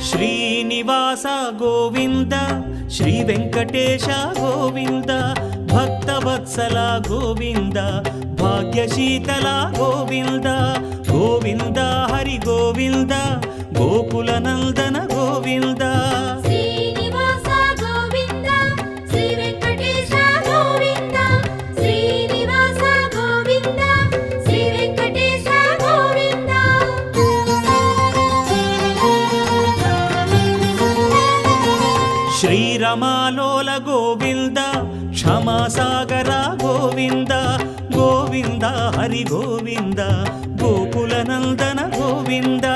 Srinivasa Govinda Shri Venkatesha Govinda Bhaktavatsala Govinda భాగ్యశీతల Govinda Govinda Hari Govinda Gokula Nandana Govinda Srinivasa Govinda Shri Venkatesha Govinda Srinivasa Govinda Shri Venkatesha Govinda శ్రీరమాలోల Govinda క్షమాసాగర Govinda Govinda Hari Govinda Gokula Nandana Govinda